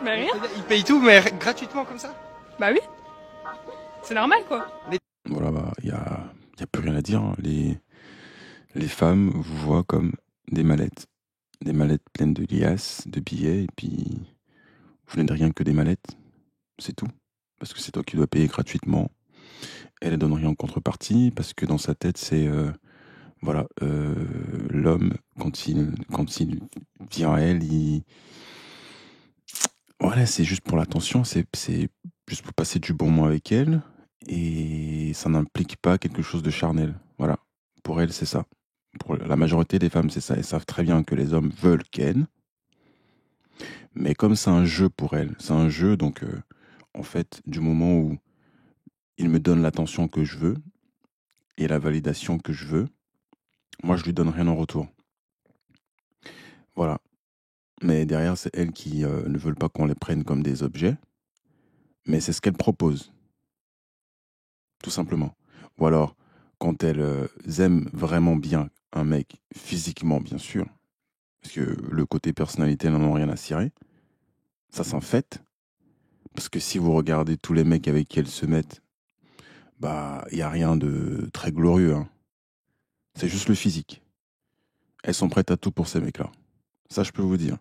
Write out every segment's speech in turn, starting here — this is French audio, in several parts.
Bah rien. Il paye tout, mais gratuitement comme ça? Bah oui. C'est normal quoi. Voilà, bah, y a plus rien à dire, hein. Les femmes vous voient comme des mallettes. Des mallettes pleines de liasses, de billets, et puis vous n'êtes rien que des mallettes. C'est tout. Parce que c'est toi qui dois payer gratuitement. Elle ne donne rien en contrepartie, parce que dans sa tête, c'est voilà, l'homme, quand il vient à elle, voilà, c'est juste pour l'attention, c'est juste pour passer du bon moment avec elle, et ça n'implique pas quelque chose de charnel. Voilà. Pour elle, c'est ça. Pour la majorité des femmes, c'est ça. Elles savent très bien que les hommes veulent ken, mais comme c'est un jeu pour elles, c'est un jeu, donc en fait, du moment où il me donne l'attention que je veux et la validation que je veux, moi je lui donne rien en retour. Voilà. Mais derrière, c'est elles qui ne veulent pas qu'on les prenne comme des objets, mais c'est ce qu'elles proposent, tout simplement. Ou alors, quand elles aiment vraiment bien un mec, physiquement bien sûr, parce que le côté personnalité, elles n'en ont rien à cirer, ça s'en fait. Parce que si vous regardez tous les mecs avec qui elles se mettent, bah, il n'y a rien de très glorieux, hein. C'est juste le physique. Elles sont prêtes à tout pour ces mecs-là. Ça, je peux vous dire.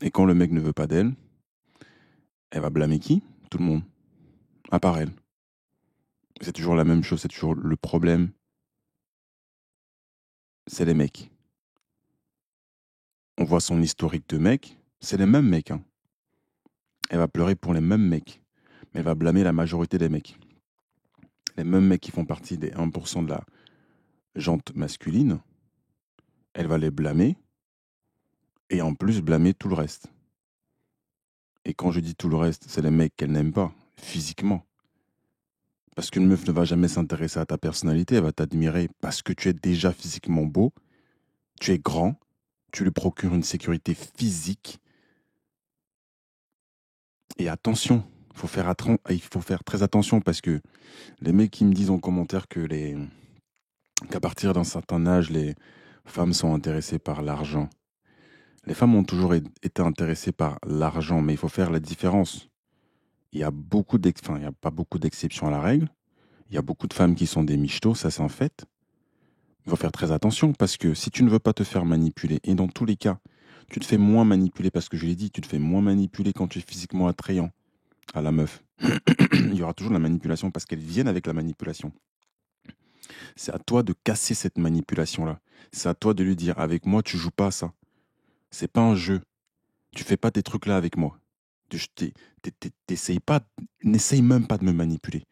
Et quand le mec ne veut pas d'elle, elle va blâmer qui? Tout le monde. À part elle. C'est toujours la même chose, c'est toujours le problème. C'est les mecs. On voit son historique de mecs, c'est les mêmes mecs, hein. Elle va pleurer pour les mêmes mecs. Mais elle va blâmer la majorité des mecs. Les mêmes mecs qui font partie des 1% de la jante masculine, elle va les blâmer et en plus blâmer tout le reste. Et quand je dis tout le reste, c'est les mecs qu'elle n'aime pas, physiquement. Parce qu'une meuf ne va jamais s'intéresser à ta personnalité, elle va t'admirer parce que tu es déjà physiquement beau, tu es grand, tu lui procures une sécurité physique. Et attention, il faut faire très attention parce que les mecs qui me disent en commentaire qu'à partir d'un certain âge, les femmes sont intéressées par l'argent. Les femmes ont toujours été intéressées par l'argent, mais il faut faire la différence. Il y a il y a pas beaucoup d'exceptions à la règle. Il y a beaucoup de femmes qui sont des michtos, ça c'est un fait. Il faut faire très attention parce que si tu ne veux pas te faire manipuler, et dans tous les cas, tu te fais moins manipuler parce que je l'ai dit, tu te fais moins manipuler quand tu es physiquement attrayant à la meuf. Il y aura toujours de la manipulation parce qu'elles viennent avec la manipulation. C'est à toi de casser cette manipulation-là. C'est à toi de lui dire, avec moi, tu joues pas à ça. C'est pas un jeu. Tu fais pas tes trucs là avec moi. T'essayes pas, n'essaye même pas de me manipuler.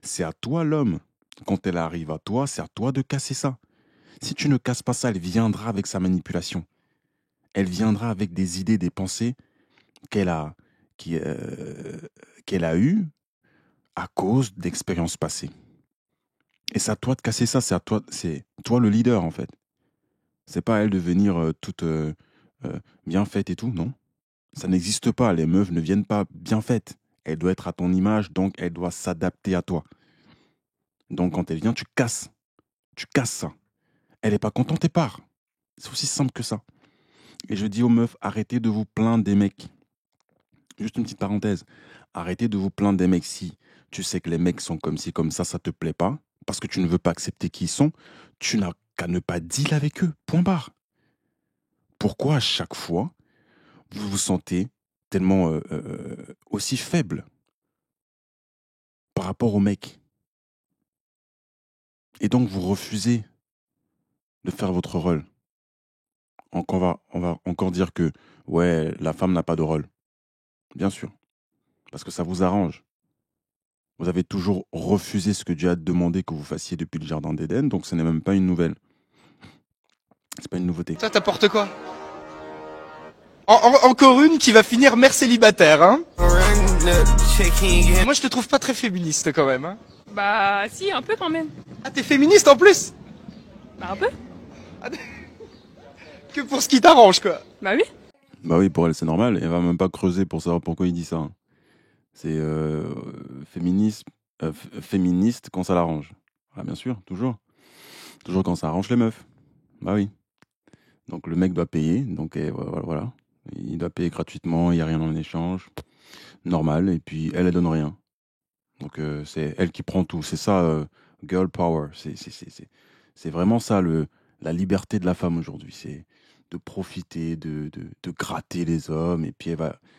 C'est à toi l'homme. Quand elle arrive à toi, c'est à toi de casser ça. Si tu ne casses pas ça, elle viendra avec sa manipulation. Elle viendra avec des idées, des pensées qu'elle a, qu'elle a eues à cause d'expériences passées. Et c'est à toi de casser ça, c'est toi le leader en fait. C'est pas à elle de venir toute bien faite et tout, non. Ça n'existe pas, les meufs ne viennent pas bien faites. Elle doit être à ton image, donc elle doit s'adapter à toi. Donc quand elle vient, tu casses. Tu casses ça. Elle n'est pas contente et part. C'est aussi simple que ça. Et je dis aux meufs, arrêtez de vous plaindre des mecs. Juste une petite parenthèse. Arrêtez de vous plaindre des mecs. Si tu sais que les mecs sont comme ci, comme ça te plaît pas, parce que tu ne veux pas accepter qui ils sont, tu n'as qu'à ne pas deal avec eux. Point barre. Pourquoi à chaque fois, vous vous sentez tellement aussi faible par rapport aux mecs? Et donc vous refusez de faire votre rôle. Donc on va encore dire que ouais, la femme n'a pas de rôle. Bien sûr. Parce que ça vous arrange. Vous avez toujours refusé ce que Dieu a demandé que vous fassiez depuis le jardin d'Éden, donc ce n'est même pas une nouvelle. C'est pas une nouveauté. Toi, t'apportes quoi? Encore une qui va finir mère célibataire, hein? Moi, je te trouve pas très féministe quand même, hein? Bah si, un peu quand même. Ah, t'es féministe en plus? Bah un peu. Que pour ce qui t'arrange, quoi. Bah oui. Bah oui, pour elle c'est normal. Elle va même pas creuser pour savoir pourquoi il dit ça, hein. C'est féministe quand ça l'arrange. Ah bien sûr, toujours. Toujours quand ça arrange les meufs. Bah oui. Donc le mec doit payer, donc voilà. Il doit payer gratuitement, il n'y a rien en échange. Normal. Et puis, elle donne rien. Donc, c'est elle qui prend tout. C'est ça, girl power. C'est vraiment ça, la liberté de la femme aujourd'hui. C'est de profiter, de gratter les hommes. Et puis,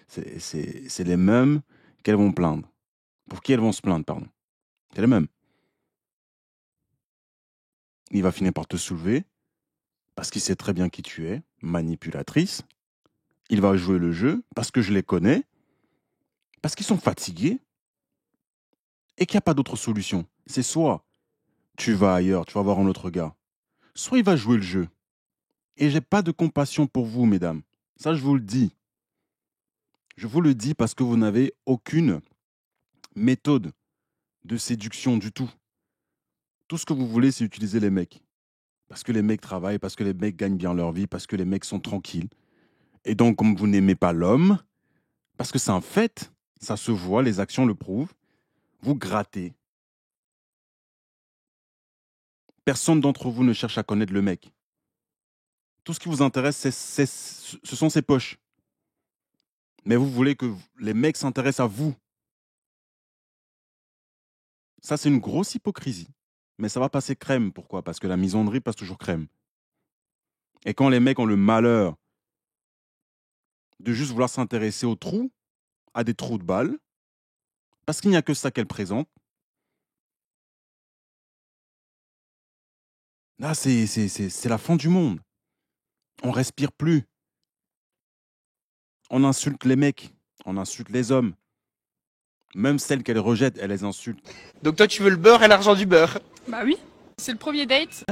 c'est les mêmes qu'elles vont plaindre. Pour qui elles vont se plaindre, pardon. C'est les mêmes. Il va finir par te soulever parce qu'il sait très bien qui tu es, manipulatrice. Il va jouer le jeu parce que je les connais, parce qu'ils sont fatigués et qu'il n'y a pas d'autre solution. C'est soit tu vas ailleurs, tu vas voir un autre gars, soit il va jouer le jeu. Et j'ai pas de compassion pour vous, mesdames. Ça, je vous le dis. Je vous le dis parce que vous n'avez aucune méthode de séduction du tout. Tout ce que vous voulez, c'est utiliser les mecs. Parce que les mecs travaillent, parce que les mecs gagnent bien leur vie, parce que les mecs sont tranquilles. Et donc, comme vous n'aimez pas l'homme, parce que c'est un fait, ça se voit, les actions le prouvent, vous grattez. Personne d'entre vous ne cherche à connaître le mec. Tout ce qui vous intéresse, ce sont ses poches. Mais vous voulez que les mecs s'intéressent à vous. Ça, c'est une grosse hypocrisie. Mais ça va passer crème. Pourquoi? Parce que la misandrie passe toujours crème. Et quand les mecs ont le malheur de juste vouloir s'intéresser aux trous, à des trous de balles, parce qu'il n'y a que ça qu'elles présentent, là, c'est la fin du monde. On respire plus. On insulte les mecs. On insulte les hommes. Même celles qu'elles rejettent, elles les insultent. Donc toi, tu veux le beurre et l'argent du beurre. Bah oui. C'est le premier date.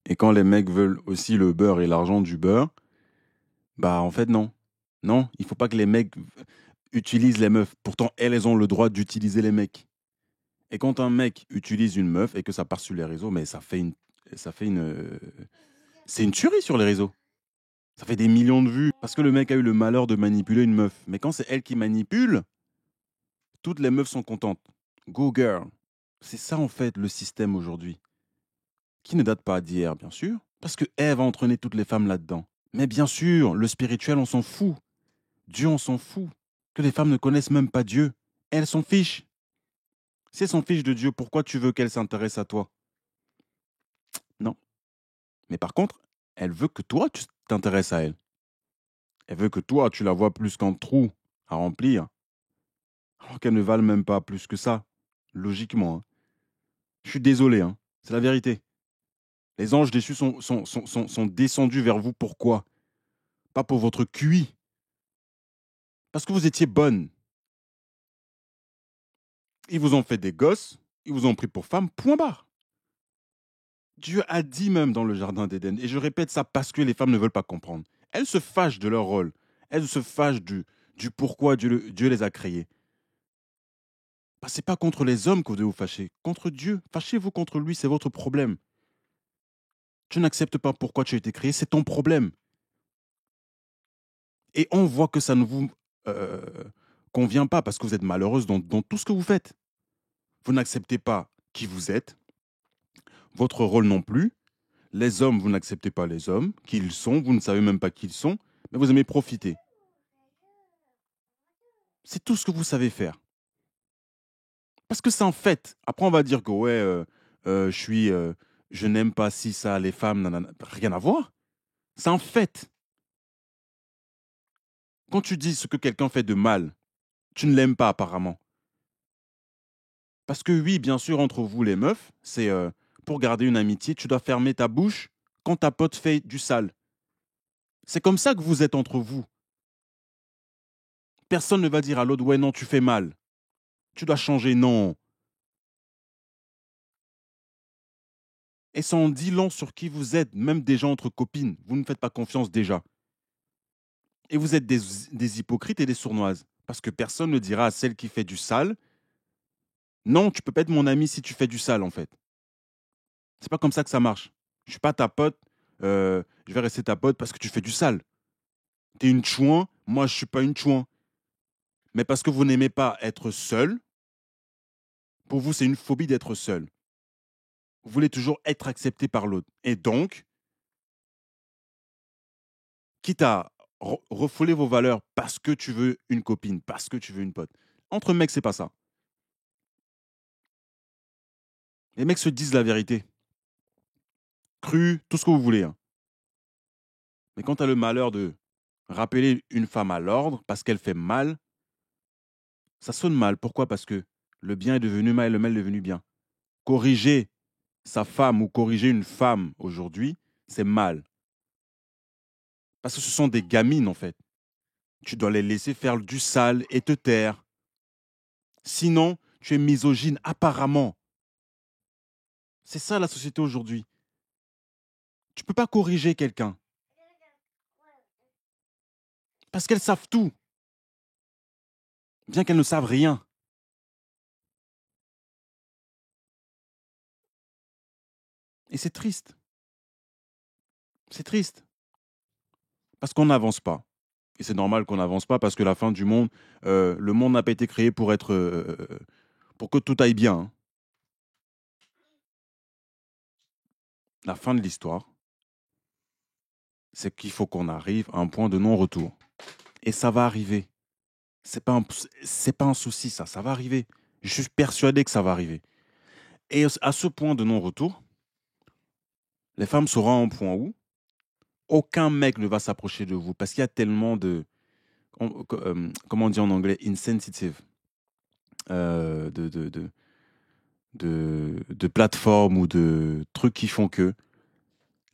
Et quand les mecs veulent aussi le beurre et l'argent du beurre, bah en fait non. Non, il faut pas que les mecs utilisent les meufs. Pourtant, elles ont le droit d'utiliser les mecs. Et quand un mec utilise une meuf et que ça part sur les réseaux, mais c'est une tuerie sur les réseaux. Ça fait des millions de vues parce que le mec a eu le malheur de manipuler une meuf. Mais quand c'est elle qui manipule, toutes les meufs sont contentes. Go girl. C'est ça en fait le système aujourd'hui. Qui ne date pas d'hier, bien sûr, parce que Ève a entraîné toutes les femmes là-dedans. Mais bien sûr, le spirituel, on s'en fout. Dieu, on s'en fout. Que les femmes ne connaissent même pas Dieu. Elles s'en fichent. Si elles s'en fichent de Dieu, pourquoi tu veux qu'elles s'intéressent à toi? Non. Mais par contre, elle veut que toi, tu t'intéresses à elle. Elle veut que toi, tu la vois plus qu'un trou à remplir, alors qu'elles ne valent même pas plus que ça, logiquement. Hein. Je suis désolé, hein. C'est la vérité. Les anges déçus sont descendus vers vous. Pourquoi? Pas pour votre QI. Parce que vous étiez bonne. Ils vous ont fait des gosses, ils vous ont pris pour femme, point barre. Dieu a dit même dans le jardin d'Éden, et je répète ça parce que les femmes ne veulent pas comprendre. Elles se fâchent de leur rôle. Elles se fâchent du pourquoi Dieu les a créées. Bah, ce n'est pas contre les hommes que vous devez vous fâcher, contre Dieu. Fâchez-vous contre lui, c'est votre problème. Tu n'acceptes pas pourquoi tu as été créé, c'est ton problème. Et on voit que ça ne vous convient pas parce que vous êtes malheureuse dans tout ce que vous faites. Vous n'acceptez pas qui vous êtes, votre rôle non plus. Les hommes, vous n'acceptez pas les hommes, qui ils sont, vous ne savez même pas qui ils sont, mais vous aimez profiter. C'est tout ce que vous savez faire. Parce que c'est un fait. Après, on va dire que ouais, je n'aime pas si ça, les femmes, nanana. Rien à voir. C'est un fait. Quand tu dis ce que quelqu'un fait de mal, tu ne l'aimes pas apparemment. Parce que oui, bien sûr, entre vous les meufs, c'est pour garder une amitié, tu dois fermer ta bouche quand ta pote fait du sale. C'est comme ça que vous êtes entre vous. Personne ne va dire à l'autre, ouais, non, tu fais mal. Tu dois changer, non. Et ça en dit long sur qui vous êtes, même déjà entre copines. Vous ne faites pas confiance déjà. Et vous êtes des hypocrites et des sournoises. Parce que personne ne dira à celle qui fait du sale, non, tu peux pas être mon ami si tu fais du sale, en fait. C'est pas comme ça que ça marche. Je suis pas ta pote, je vais rester ta pote parce que tu fais du sale. T'es une chouin, moi je suis pas une chouin. Mais parce que vous n'aimez pas être seul, pour vous c'est une phobie d'être seul. Vous voulez toujours être accepté par l'autre. Et donc, quitte à refouler vos valeurs parce que tu veux une copine, parce que tu veux une pote. Entre mecs, c'est pas ça. Les mecs se disent la vérité. Cru, tout ce que vous voulez. Hein. Mais quand tu as le malheur de rappeler une femme à l'ordre parce qu'elle fait mal, ça sonne mal. Pourquoi? Parce que le bien est devenu mal et le mal est devenu bien. Corriger sa femme ou corriger une femme aujourd'hui, c'est mal. Parce que ce sont des gamines, en fait. Tu dois les laisser faire du sale et te taire. Sinon, tu es misogyne, apparemment. C'est ça la société aujourd'hui. Tu ne peux pas corriger quelqu'un. Parce qu'elles savent tout. Bien qu'elles ne savent rien. Et c'est triste. C'est triste. Parce qu'on n'avance pas. Et c'est normal qu'on n'avance pas parce que la fin du monde, le monde n'a pas été créé pour être, pour que tout aille bien. Hein. La fin de l'histoire, c'est qu'il faut qu'on arrive à un point de non-retour. Et ça va arriver. C'est pas un souci, ça va arriver. Je suis persuadé que ça va arriver. Et à ce point de non-retour, les femmes seront à un point où aucun mec ne va s'approcher de vous parce qu'il y a tellement de, comment on dit en anglais, insensitive, de plateformes ou de trucs qui font que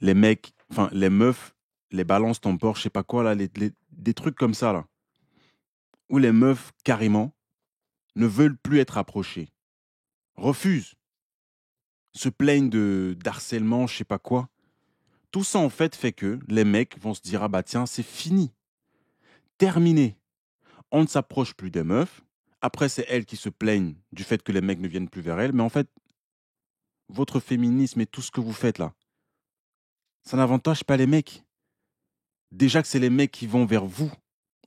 les mecs, enfin les meufs, les balances ton porc, je sais pas quoi là, des trucs comme ça là, où les meufs carrément ne veulent plus être approchées, refusent, se plaignent de d'harcèlement, je sais pas quoi. Tout ça en fait que les mecs vont se dire ah bah tiens c'est fini, terminé. On ne s'approche plus des meufs. Après c'est elles qui se plaignent du fait que les mecs ne viennent plus vers elles, mais en fait votre féminisme et tout ce que vous faites là, ça n'avantage pas les mecs. Déjà que c'est les mecs qui vont vers vous.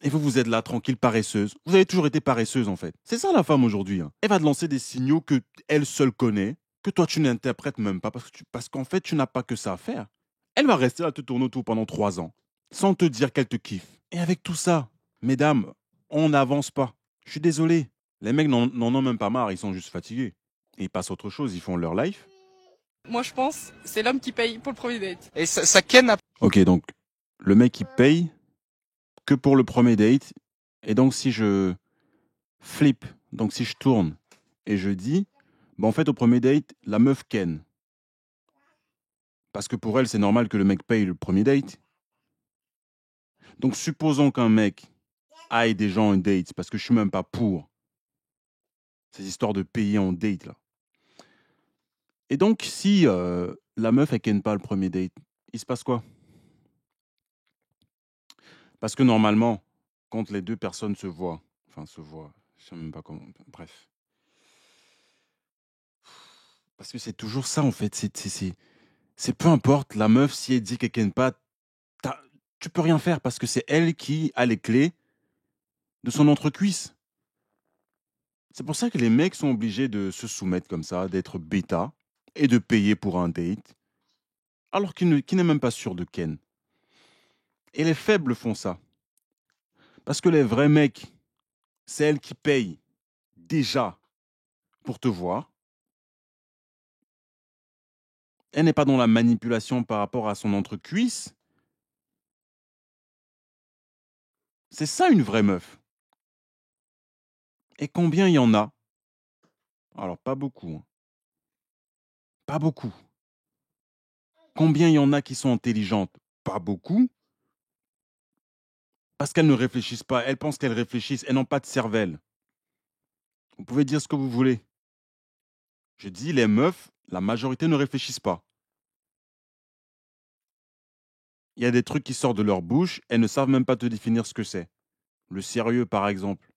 Et vous, vous êtes là, tranquille, paresseuse. Vous avez toujours été paresseuse, en fait. C'est ça, la femme, aujourd'hui. Hein. Elle va te lancer des signaux que elle seule connaît, que toi, tu n'interprètes même pas, parce qu'en fait, tu n'as pas que ça à faire. Elle va rester là, te tourner autour pendant 3 ans, sans te dire qu'elle te kiffe. Et avec tout ça, mesdames, on n'avance pas. Je suis désolé. Les mecs n'en ont même pas marre, ils sont juste fatigués. Et ils passent à autre chose, ils font leur life. Moi, je pense c'est l'homme qui paye pour le premier date. Et ça ken a... Ok, donc, le mec, il paye que pour le premier date. Et donc, si je flip, donc si je tourne et je dis, bah en fait, au premier date, la meuf ken. Parce que pour elle, c'est normal que le mec paye le premier date. Donc, supposons qu'un mec aille des gens en date, parce que je suis même pas pour ces histoires de payer en date, là. Et donc, si la meuf, elle ken pas le premier date, il se passe quoi? Parce que normalement, quand les deux personnes se voient, je sais même pas comment, bref. Parce que c'est toujours ça, en fait. C'est peu importe, la meuf, si elle dit qu'elle ken pas, tu peux rien faire parce que c'est elle qui a les clés de son entrecuisse. C'est pour ça que les mecs sont obligés de se soumettre comme ça, d'être bêta et de payer pour un date, alors qu'il n'est même pas sûr de ken. Et les faibles font ça. Parce que les vrais mecs, c'est elle qui paye déjà pour te voir. Elle n'est pas dans la manipulation par rapport à son entrecuisse. C'est ça une vraie meuf. Et combien il y en a? Alors pas beaucoup. Hein. Pas beaucoup. Combien il y en a qui sont intelligentes? Pas beaucoup. Parce qu'elles ne réfléchissent pas. Elles pensent qu'elles réfléchissent. Elles n'ont pas de cervelle. Vous pouvez dire ce que vous voulez. Je dis, les meufs, la majorité ne réfléchissent pas. Il y a des trucs qui sortent de leur bouche. Elles ne savent même pas te définir ce que c'est. Le sérieux, par exemple.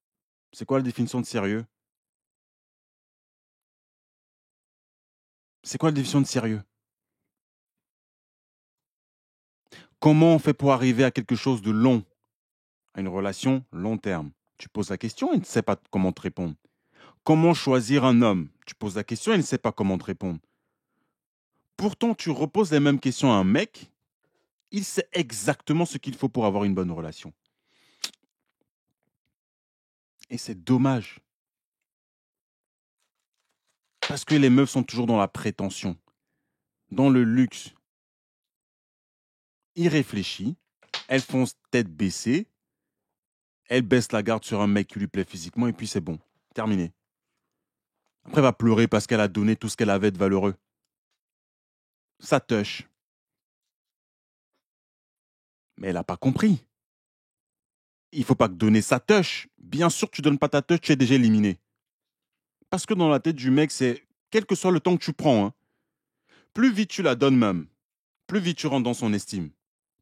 C'est quoi la définition de sérieux? C'est quoi la définition de sérieux? Comment on fait pour arriver à quelque chose de long? À une relation long terme. Tu poses la question et ne sais pas comment te répondre. Comment choisir un homme? Tu poses la question et ne sais pas comment te répondre. Pourtant, tu reposes les mêmes questions à un mec Il sait exactement ce qu'il faut pour avoir une bonne relation. Et c'est dommage. Parce que les meufs sont toujours dans la prétention, dans le luxe. Irréfléchies, elles foncent tête baissée, elles baissent la garde sur un mec qui lui plaît physiquement et puis c'est bon, terminé. Après, elle va pleurer parce qu'elle a donné tout ce qu'elle avait de valeureux. Ça touche. Mais elle n'a pas compris. Il ne faut pas que donner sa touche. Bien sûr, tu ne donnes pas ta touche, tu es déjà éliminé. Parce que dans la tête du mec, c'est quel que soit le temps que tu prends, hein, plus vite tu la donnes même, plus vite tu rentres dans son estime.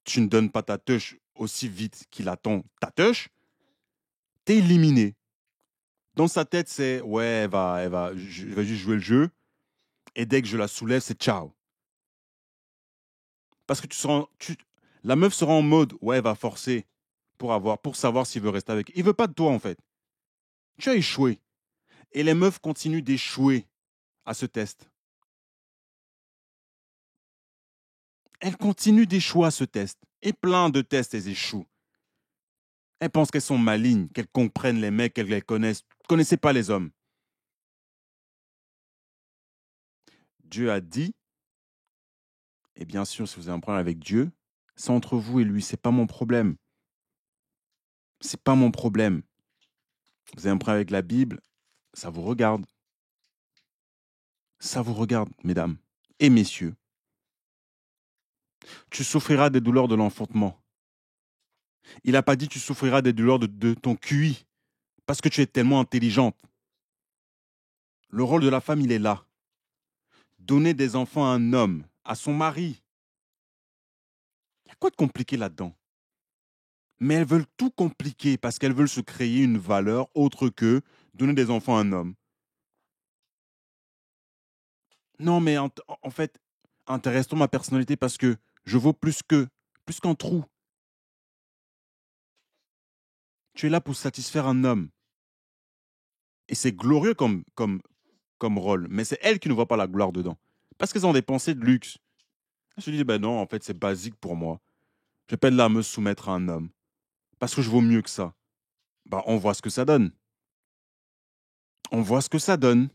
Tu ne donnes pas ta touche aussi vite qu'il attend ta touche, t'es éliminé. Dans sa tête, c'est ouais, je vais juste jouer le jeu. Et dès que je la soulève, c'est ciao. Parce que la meuf sera en mode ouais, elle va forcer pour savoir s'il veut rester avec. Il veut pas de toi en fait. Tu as échoué. Et les meufs continuent d'échouer à ce test. Elles continuent d'échouer à ce test. Et plein de tests, elles échouent. Elles pensent qu'elles sont malignes, qu'elles comprennent les mecs, qu'elles les connaissent. Vous ne connaissez pas les hommes. Dieu a dit, et bien sûr, si vous avez un problème avec Dieu, c'est entre vous et lui, c'est pas mon problème. C'est pas mon problème. Vous avez un problème avec la Bible, ça vous regarde. Ça vous regarde, mesdames et messieurs. Tu souffriras des douleurs de l'enfantement. Il n'a pas dit tu souffriras des douleurs de ton QI, parce que tu es tellement intelligente. Le rôle de la femme, il est là. Donner des enfants à un homme, à son mari. Il y a quoi de compliqué là-dedans? Mais elles veulent tout compliquer parce qu'elles veulent se créer une valeur autre que donner des enfants à un homme. Non, mais en fait, intéresse-toi ma personnalité parce que je vaux plus qu'un trou. Tu es là pour satisfaire un homme. Et c'est glorieux comme rôle, mais c'est elles qui ne voient pas la gloire dedans. Parce qu'elles ont des pensées de luxe. Elles se disent, ben non, en fait, c'est basique pour moi. Je vais pas être là à me soumettre à un homme. Parce que je vaux mieux que ça. Ben, on voit ce que ça donne. On voit ce que ça donne.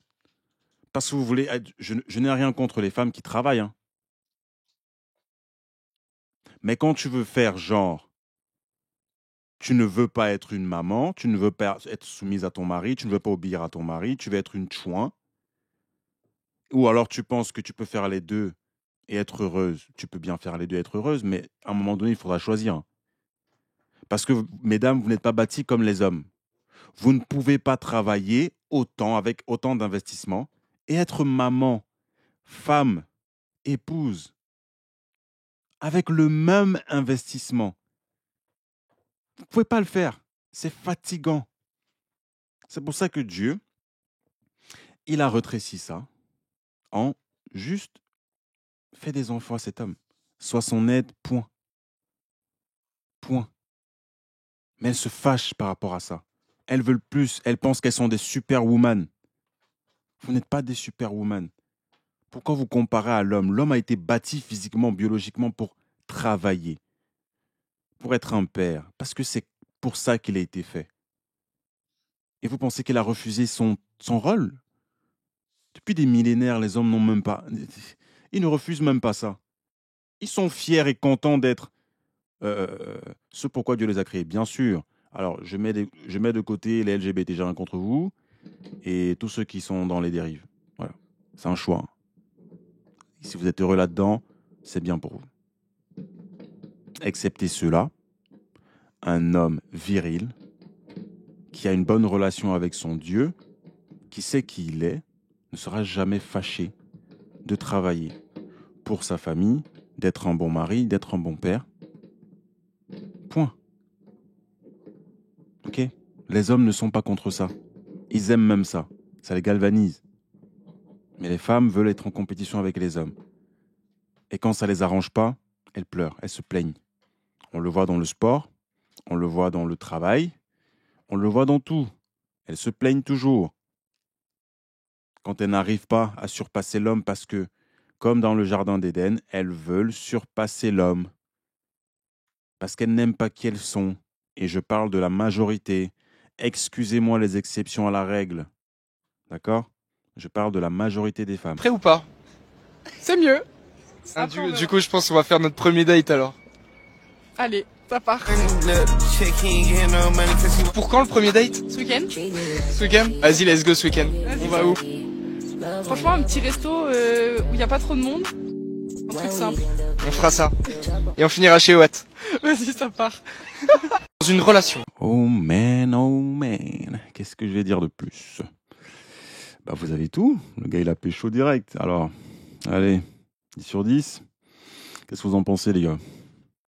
Parce que vous voulez... Je n'ai rien contre les femmes qui travaillent. Hein. Mais quand tu veux faire genre, tu ne veux pas être une maman, tu ne veux pas être soumise à ton mari, tu ne veux pas obéir à ton mari, tu veux être une chouin. Ou alors tu penses que tu peux faire les deux et être heureuse. Tu peux bien faire les deux et être heureuse, mais à un moment donné, il faudra choisir. Parce que, mesdames, vous n'êtes pas bâties comme les hommes. Vous ne pouvez pas travailler autant, avec autant d'investissement, et être maman, femme, épouse, avec le même investissement. Vous ne pouvez pas le faire. C'est fatigant. C'est pour ça que Dieu, il a rétréci ça en juste fait des enfants à cet homme. Sois son aide, point. Point. Mais elles se fâchent par rapport à ça. Elles veulent plus. Elles pensent qu'elles sont des superwoman. Vous n'êtes pas des superwoman. Pourquoi vous comparez à l'homme? L'homme a été bâti physiquement, biologiquement pour travailler, pour être un père, parce que c'est pour ça qu'il a été fait. Et vous pensez qu'il a refusé son rôle? Depuis des millénaires, les hommes n'ont même pas... Ils ne refusent même pas ça. Ils sont fiers et contents d'être ce pourquoi Dieu les a créés, bien sûr. Alors, je mets de côté les LGBT, j'ai rien contre vous, et tous ceux qui sont dans les dérives. Voilà, c'est un choix. Si vous êtes heureux là-dedans, c'est bien pour vous. Excepté ceux-là, un homme viril, qui a une bonne relation avec son Dieu, qui sait qui il est, ne sera jamais fâché de travailler pour sa famille, d'être un bon mari, d'être un bon père. Point. Ok? Les hommes ne sont pas contre ça. Ils aiment même ça. Ça les galvanise. Mais les femmes veulent être en compétition avec les hommes. Et quand ça ne les arrange pas, elles pleurent, elles se plaignent. On le voit dans le sport, on le voit dans le travail, on le voit dans tout. Elles se plaignent toujours. Quand elles n'arrivent pas à surpasser l'homme parce que, comme dans le jardin d'Éden, elles veulent surpasser l'homme. Parce qu'elles n'aiment pas qui elles sont. Et je parle de la majorité. Excusez-moi les exceptions à la règle. D'accord? Je parle de la majorité des femmes. Prêt ou pas? C'est mieux. Hein, Après, on verra. du coup, je pense qu'on va faire notre premier date alors. Allez, ça part. Pour quand le premier date? Ce week-end, Ce week-end? Vas-y, let's go ce week-end. On va où? franchement, un petit resto où il n'y a pas trop de monde. Un truc simple. On fera ça. Et on finira chez Watt. Vas-y, ça part. Dans une relation. Oh man. Qu'est-ce que je vais dire de plus? Bah, vous avez tout. Le gars, il a pécho direct. Alors, allez, 10 sur 10. Qu'est-ce que vous en pensez, les gars?